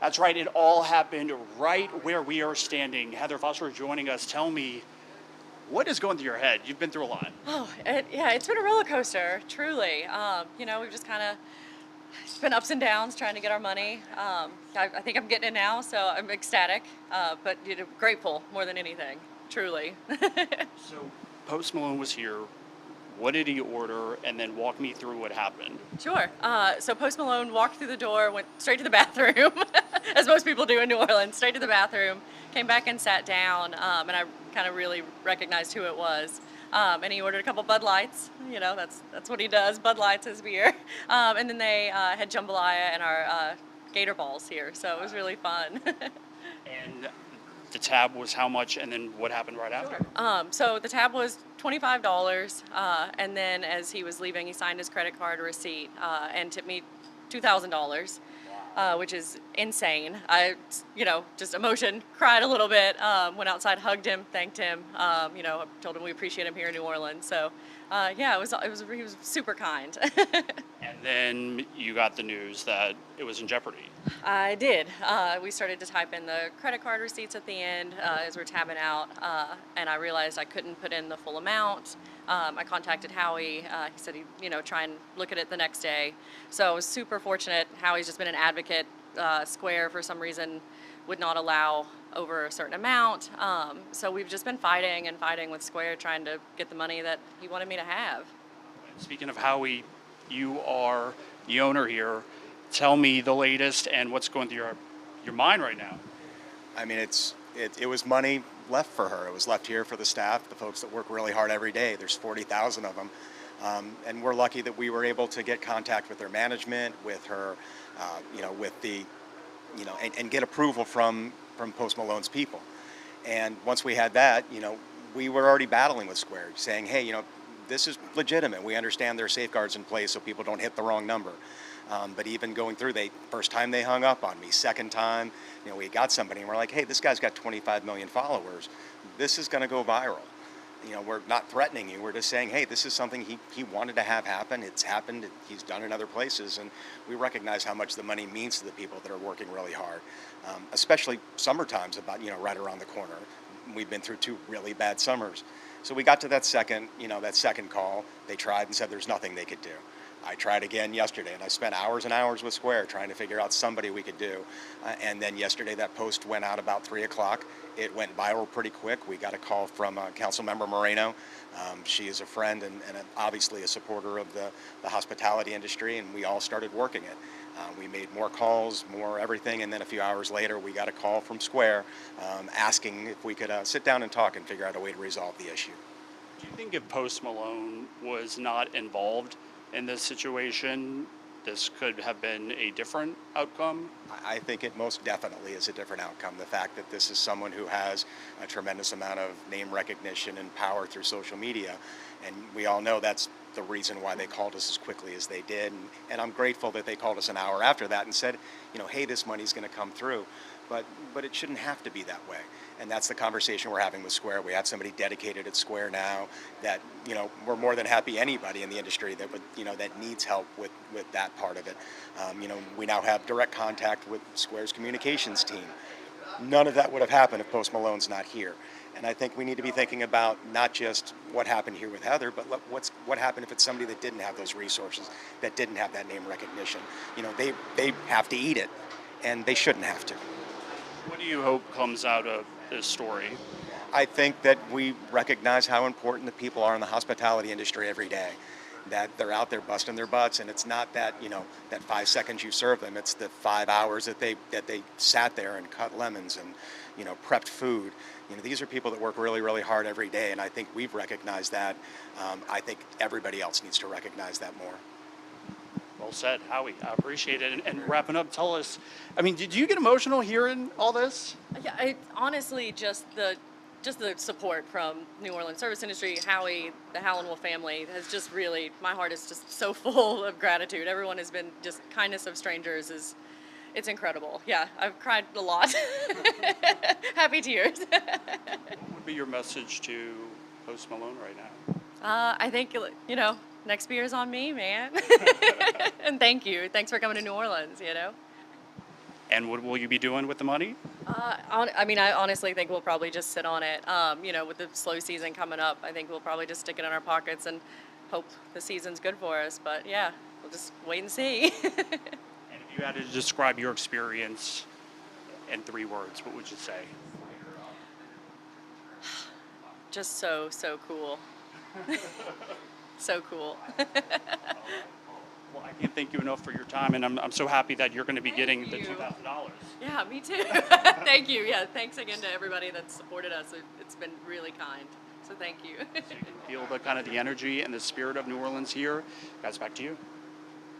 That's right. It all happened right where we are standing. Heather Foster joining us. Tell me, what is going through your head? You've been through a lot. Yeah, it's been a roller coaster, truly. We've just kind of, it's been ups and downs trying to get our money. I think I'm getting it now, so I'm ecstatic, but grateful more than anything, truly. So, Post Malone was here. What did he order? And then walk me through what happened. Sure. So Post Malone walked through the door, went straight to the bathroom, as most people do in New Orleans, straight to the bathroom, came back and sat down, and I kind of really recognized who it was. And he ordered a couple Bud Lights. That's what he does. Bud Lights, his beer. And then they had jambalaya and our gator balls here, so it was really fun. And the tab was how much? And then what happened right after? So the tab was $25, and then as he was leaving, he signed his credit card receipt and tipped me $2,000, which is insane. Just emotion, cried a little bit, went outside, hugged him, thanked him. Told him we appreciate him here in New Orleans. So, he was super kind. And then you got the news that it was in jeopardy. I did. We started to type in the credit card receipts at the end as we're tabbing out, and I realized I couldn't put in the full amount. I contacted Howie. He said he'd try and look at it the next day. So I was super fortunate. Howie's just been an advocate. Square, for some reason, would not allow over a certain amount. So we've just been fighting and fighting with Square, trying to get the money that he wanted me to have. Speaking of Howie, you are the owner here. Tell me the latest and what's going through your mind right now. I mean, it was money left for her. It was left here for the staff, the folks that work really hard every day. There's 40,000 of them. And we're lucky that we were able to get contact with their management, with her, and get approval from Post Malone's people. And once we had that, we were already battling with Square, saying, hey, this is legitimate. We understand there are safeguards in place so people don't hit the wrong number. But even going through, first time they hung up on me, second time, we got somebody and we're like, hey, this guy's got 25 million followers. This is going to go viral. We're not threatening you. We're just saying, hey, this is something he wanted to have happen. It's happened. He's done in other places. And we recognize how much the money means to the people that are working really hard, especially summertime's about, right around the corner. We've been through 2 really bad summers. So we got to that second call. They tried and said there's nothing they could do. I tried again yesterday, and I spent hours and hours with Square trying to figure out somebody we could do. And then yesterday, that post went out about 3 o'clock. It went viral pretty quick. We got a call from Councilmember Moreno. She is a friend and obviously a supporter of the hospitality industry, and we all started working it. We made more calls, more everything, and then a few hours later, we got a call from Square asking if we could sit down and talk and figure out a way to resolve the issue. Do you think if Post Malone was not involved in this situation, this could have been a different outcome? I think it most definitely is a different outcome. The fact that this is someone who has a tremendous amount of name recognition and power through social media, and we all know that's the reason why they called us as quickly as they did. And I'm grateful that they called us an hour after that and said, hey, this money's going to come through. But it shouldn't have to be that way. And that's the conversation we're having with Square. We have somebody dedicated at Square now that, we're more than happy anybody in the industry that would, that needs help with that part of it. We now have direct contact with Square's communications team. None of that would have happened if Post Malone's not here. And I think we need to be thinking about not just what happened here with Heather, but what happened if it's somebody that didn't have those resources, that didn't have that name recognition. They have to eat it, and they shouldn't have to. What do you hope comes out of this story? I think that we recognize how important the people are in the hospitality industry every day, that they're out there busting their butts, and it's not that, that 5 seconds you serve them, it's the 5 hours that they sat there and cut lemons and, prepped food. These are people that work really, really hard every day, and I think we've recognized that. I think everybody else needs to recognize that more. Well said, Howie. I appreciate it. And wrapping up, tell us, did you get emotional hearing all this? Yeah, honestly, just the support from New Orleans service industry, Howie, the Howlin' Wolf family has just really, my heart is just so full of gratitude. Everyone has been just kindness of strangers it's incredible. Yeah, I've cried a lot. Happy tears. What would be your message to Post Malone right now? I think, next beer's on me, man. And thank you. Thanks for coming to New Orleans, And what will you be doing with the money? I mean, I honestly think we'll probably just sit on it. With the slow season coming up, I think we'll probably just stick it in our pockets and hope the season's good for us. But yeah, we'll just wait and see. And if you had to describe your experience in 3 words, what would you say? Just so cool. So cool. Well, I can't thank you enough for your time, and I'm so happy that you're going to be getting the you. $2,000. Yeah, me too. Thank you. Yeah, thanks again to everybody that's supported us. It's been really kind. So thank you. Feel the kind of the energy and the spirit of New Orleans here. Guys, back to you.